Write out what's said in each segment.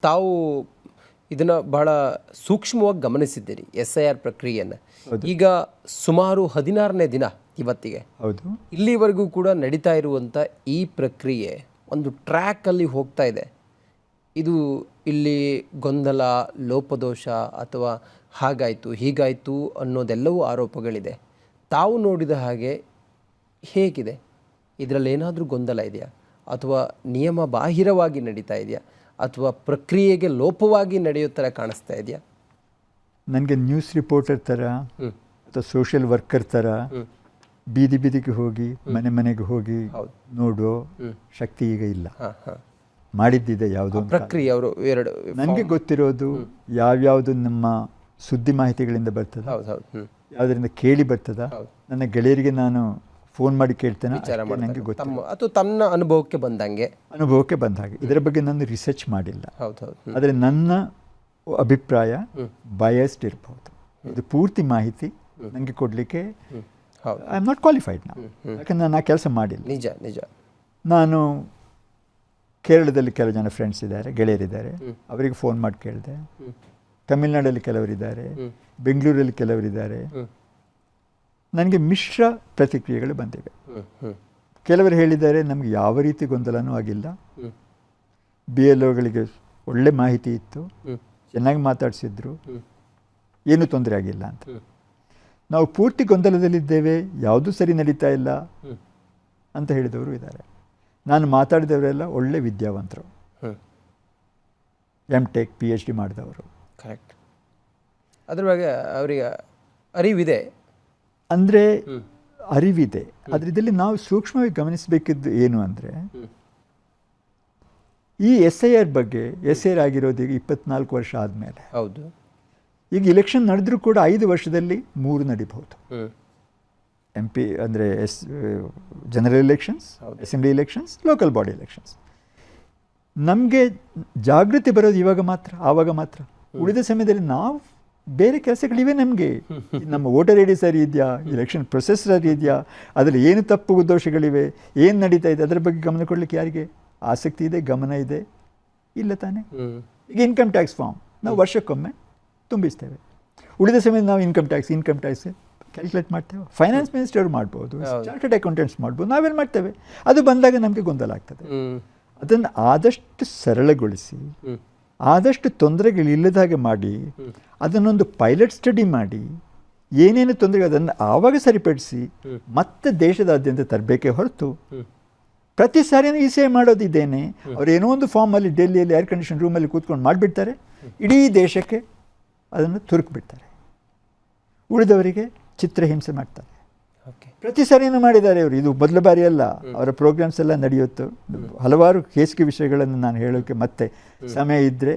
ತಾವು ಇದನ್ನು ಬಹಳ ಸೂಕ್ಷ್ಮವಾಗಿ ಗಮನಿಸಿದ್ದೀರಿ SIR ಪ್ರಕ್ರಿಯೆಯನ್ನು. ಈಗ ಸುಮಾರು 16ನೇ ದಿನ ಇವತ್ತಿಗೆ. ಹೌದು. ಇಲ್ಲಿವರೆಗೂ ಕೂಡ ನಡೀತಾ ಇರುವಂಥ ಈ ಪ್ರಕ್ರಿಯೆ ಒಂದು ಟ್ರ್ಯಾಕಲ್ಲಿ ಹೋಗ್ತಾ ಇದೆ. ಇದು ಇಲ್ಲಿ ಗೊಂದಲ, ಲೋಪದೋಷ ಅಥವಾ ಹಾಗಾಯಿತು ಹೀಗಾಯಿತು ಅನ್ನೋದೆಲ್ಲವೂ ಆರೋಪಗಳಿದೆ. ತಾವು ನೋಡಿದ ಹಾಗೆ ಹೇಗಿದೆ? ಇದರಲ್ಲಿ ಏನಾದರೂ ಗೊಂದಲ ಇದೆಯಾ ಅಥವಾ ನಿಯಮ ಬಾಹಿರವಾಗಿ ನಡೀತಾ ಇದೆಯಾ ಅಥವಾ ಪ್ರಕ್ರಿಯೆಗೆ ಲೋಪವಾಗಿ ನಡೆಯೋ ಥರ ಕಾಣಿಸ್ತಾ ಇದೆಯಾ? ನನಗೆ ನ್ಯೂಸ್ ರಿಪೋರ್ಟರ್ ಥರ ಅಥವಾ ಸೋಷಿಯಲ್ ವರ್ಕರ್ ಥರ ಬೀದಿ ಬೀದಿಗೆ ಹೋಗಿ ಮನೆ ಮನೆಗೆ ಹೋಗಿ ನೋಡೋ ಶಕ್ತಿ ಈಗ ಇಲ್ಲ. ಮಾಡಿದ್ದಿದೆ ಯಾವುದೋ ಪ್ರಕ್ರಿಯೆ ಅವರು ಎರಡು ನನಗೆ ಗೊತ್ತಿರೋದು ಯಾವ್ಯಾವುದು ನಮ್ಮ ಸುದ್ದಿ ಮಾಹಿತಿಗಳಿಂದ ಬರ್ತದೆ, ಯಾವುದರಿಂದ ಕೇಳಿ ಬರ್ತದ, ನನ್ನ ಗೆಳೆಯರಿಗೆ ನಾನು ಫೋನ್ ಮಾಡಿ ಕೇಳ್ತೇನೆ, ನನಗೆ ಗೊತ್ತಿಲ್ಲ. ಅಥವಾ ತನ್ನ ಅನುಭವಕ್ಕೆ ಬಂದಾಗೆ ಇದರ ಬಗ್ಗೆ ನಾನು ರಿಸರ್ಚ್ ಮಾಡಿಲ್ಲ. ಆದರೆ ನನ್ನ ಅಭಿಪ್ರಾಯ ಬಯಸ್ಡ್ ಇರಬಹುದು. ಇದು ಪೂರ್ತಿ ಮಾಹಿತಿ ನನಗೆ ಕೊಡಲಿಕ್ಕೆ ಐ ಆಮ್ ನಾಟ್ ಕ್ವಾಲಿಫೈಡ್ ನಾವು, ಯಾಕಂದ್ರೆ ನಾನು ಆ ಕೆಲಸ ಮಾಡಿಲ್ಲ. ನಿಜ. ನಾನು ಕೇರಳದಲ್ಲಿ ಕೆಲವು ಜನ ಫ್ರೆಂಡ್ಸ್ ಇದ್ದಾರೆ, ಗೆಳೆಯರಿದ್ದಾರೆ, ಅವರಿಗೆ ಫೋನ್ ಮಾಡಿ ಕೇಳಿದೆ. ತಮಿಳುನಾಡಲ್ಲಿ ಕೆಲವರಿದ್ದಾರೆ, ಬೆಂಗಳೂರಲ್ಲಿ ಕೆಲವರಿದ್ದಾರೆ. ನನಗೆ ಮಿಶ್ರ ಪ್ರತಿಕ್ರಿಯೆಗಳು ಬಂದಿವೆ. ಕೆಲವರು ಹೇಳಿದ್ದಾರೆ ನಮಗೆ ಯಾವ ರೀತಿ ಗೊಂದಲನೂ ಆಗಿಲ್ಲ, BLOಗಳಿಗೆ ಒಳ್ಳೆ ಮಾಹಿತಿ ಇತ್ತು, ಚೆನ್ನಾಗಿ ಮಾತಾಡಿಸಿದ್ರು, ಏನೂ ತೊಂದರೆ ಆಗಿಲ್ಲ ಅಂತ. ನಾವು ಪೂರ್ತಿ ಗೊಂದಲದಲ್ಲಿದ್ದೇವೆ, ಯಾವುದೂ ಸರಿ ನಡೀತಾ ಇಲ್ಲ ಅಂತ ಹೇಳಿದವರು ಇದ್ದಾರೆ. ನಾನು ಮಾತಾಡಿದವರೆಲ್ಲ ಒಳ್ಳೆ ವಿದ್ಯಾವಂತರು, MTech PhD ಮಾಡಿದವರು. ಕರೆಕ್ಟ್. ಅದ್ರ ಬಗ್ಗೆ ಅವರಿಗೆ ಅರಿವಿದೆ ಅಂದರೆ ಅರಿವಿದೆ. ಆದರೆ ಇದರಲ್ಲಿ ನಾವು ಸೂಕ್ಷ್ಮವಾಗಿ ಗಮನಿಸಬೇಕಿದ್ದು ಏನು ಅಂದರೆ, ಈ SIR ಬಗ್ಗೆ SIR ಆಗಿರೋದು ಈಗ 24 ವರ್ಷ ಆದಮೇಲೆ. ಹೌದು. ಈಗ ಇಲೆಕ್ಷನ್ ನಡೆದರೂ ಕೂಡ 5 ವರ್ಷದಲ್ಲಿ 3 ನಡೀಬಹುದು. MP ಅಂದರೆ general elections, assembly elections, local body elections. ನಮಗೆ ಜಾಗೃತಿ ಬರೋದು ಇವಾಗ ಮಾತ್ರ, ಆವಾಗ ಮಾತ್ರ. ಉಳಿದ ಸಮಯದಲ್ಲಿ ನಾವು ಬೇರೆ ಕೆಲಸಗಳಿವೆ ನಮಗೆ. ನಮ್ಮ ವೋಟರ್ ಐಡಿ ಸರಿ ಇದೆಯಾ, ಎಲೆಕ್ಷನ್ ಪ್ರೊಸೆಸ್ ಸರಿ ಇದೆಯಾ, ಅದರಲ್ಲಿ ಏನು ತಪ್ಪು ದೋಷಗಳಿವೆ, ಏನು ನಡೀತಾ ಇದೆ, ಅದರ ಬಗ್ಗೆ ಗಮನ ಕೊಡಲಿಕ್ಕೆ ಯಾರಿಗೆ ಆಸಕ್ತಿ ಇದೆ, ಗಮನ ಇದೆ? ಇಲ್ಲ ತಾನೇ. ಈಗ ಇನ್ಕಮ್ ಟ್ಯಾಕ್ಸ್ ಫಾರ್ಮ್ ನಾವು ವರ್ಷಕ್ಕೊಮ್ಮೆ ತುಂಬಿಸ್ತೇವೆ. ಉಳಿದ ಸಮಯದಲ್ಲಿ ನಾವು ಇನ್ಕಮ್ ಟ್ಯಾಕ್ಸ್ ಕ್ಯಾಲ್ಕುಲೇಟ್ ಮಾಡ್ತೇವೆ. ಫೈನಾನ್ಸ್ ಮಿನಿಸ್ಟರ್ ಮಾಡ್ಬೋದು, ಚಾರ್ಟರ್ಡ್ ಅಕೌಂಟೆಂಟ್ಸ್ ಮಾಡ್ಬೋದು, ನಾವೇನು ಮಾಡ್ತೇವೆ. ಅದು ಬಂದಾಗ ನಮಗೆ ಗೊಂದಲ ಆಗ್ತದೆ. ಅದನ್ನು ಆದಷ್ಟು ಸರಳಗೊಳಿಸಿ, ಆದಷ್ಟು ತೊಂದರೆಗಳಿಲ್ಲದ ಹಾಗೆ ಮಾಡಿ, ಅದನ್ನೊಂದು ಪೈಲಟ್ ಸ್ಟಡಿ ಮಾಡಿ, ಏನೇನು ತೊಂದರೆ ಅದನ್ನು ಆವಾಗ ಸರಿಪಡಿಸಿ ಮತ್ತೆ ದೇಶದಾದ್ಯಂತ ತರಬೇಕೇ ಹೊರತು ಪ್ರತಿ ಸಾರಿನೂ ಈ ಸೇವೆ ಮಾಡೋದಿದ್ದೇನೆ. ಅವ್ರು ಏನೋ ಒಂದು ಫಾರ್ಮಲ್ಲಿ ಡೆಲ್ಲಿಯಲ್ಲಿ ಏರ್ ಕಂಡೀಷನ್ ರೂಮಲ್ಲಿ ಕೂತ್ಕೊಂಡು ಮಾಡಿಬಿಡ್ತಾರೆ, ಇಡೀ ದೇಶಕ್ಕೆ ಅದನ್ನು ತುರುಕ್ಬಿಡ್ತಾರೆ, ಉಳಿದವರಿಗೆ ಚಿತ್ರಹಿಂಸೆ ಮಾಡ್ತಾರೆ. ಪ್ರತಿ ಸಾರಿನೂ ಮಾಡಿದ್ದಾರೆ ಅವರು. ಇದು ಮೊದಲ ಬಾರಿ ಅಲ್ಲ, ಅವರ ಪ್ರೋಗ್ರಾಮ್ಸ್ ಎಲ್ಲ ನಡೆಯುತ್ತೆ. ಹಲವಾರು ಕೇಸಿಗೆ ವಿಷಯಗಳನ್ನು ನಾನು ಹೇಳೋಕ್ಕೆ ಮತ್ತೆ ಸಮಯ ಇದ್ದರೆ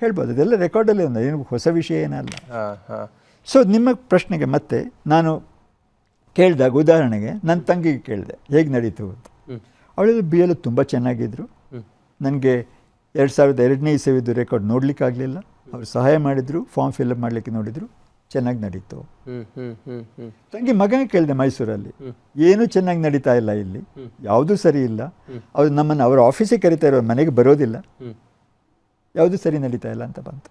ಹೇಳ್ಬೋದು. ಅದೆಲ್ಲ ರೆಕಾರ್ಡಲ್ಲೇ ಒಂದು, ಏನು ಹೊಸ ವಿಷಯ ಏನಲ್ಲ. ಸೊ ನಿಮ್ಮ ಪ್ರಶ್ನೆಗೆ ಮತ್ತೆ ನಾನು ಕೇಳಿದಾಗ, ಉದಾಹರಣೆಗೆ ನನ್ನ ತಂಗಿಗೆ ಕೇಳಿದೆ ಹೇಗೆ ನಡೀತು ಅಂತ. ಅವಳು BLO ತುಂಬ ಚೆನ್ನಾಗಿದ್ದರು. ನನಗೆ 2002ನೇ ಇಸವಿದ್ದು ರೆಕಾರ್ಡ್ ನೋಡಲಿಕ್ಕಾಗಲಿಲ್ಲ. ಅವರು ಸಹಾಯ ಮಾಡಿದರು, ಫಾರ್ಮ್ ಫಿಲ್ಅಪ್ ಮಾಡಲಿಕ್ಕೆ ನೋಡಿದರು, ಚೆನ್ನಾಗಿ ನಡೀತು. ತಂಗಿ ಮಗನಿಗೆ ಕೇಳಿದೆ ಮೈಸೂರಲ್ಲಿ, ಏನೂ ಚೆನ್ನಾಗಿ ನಡೀತಾ ಇಲ್ಲ, ಇಲ್ಲಿ ಯಾವುದೂ ಸರಿ ಇಲ್ಲ, ಅವ್ರು ನಮ್ಮನ್ನು ಅವರ ಆಫೀಸಿಗೆ ಕರೀತಾ ಇರೋ, ಮನೆಗೆ ಬರೋದಿಲ್ಲ, ಯಾವುದೂ ಸರಿ ನಡೀತಾ ಇಲ್ಲ ಅಂತ ಬಂತು.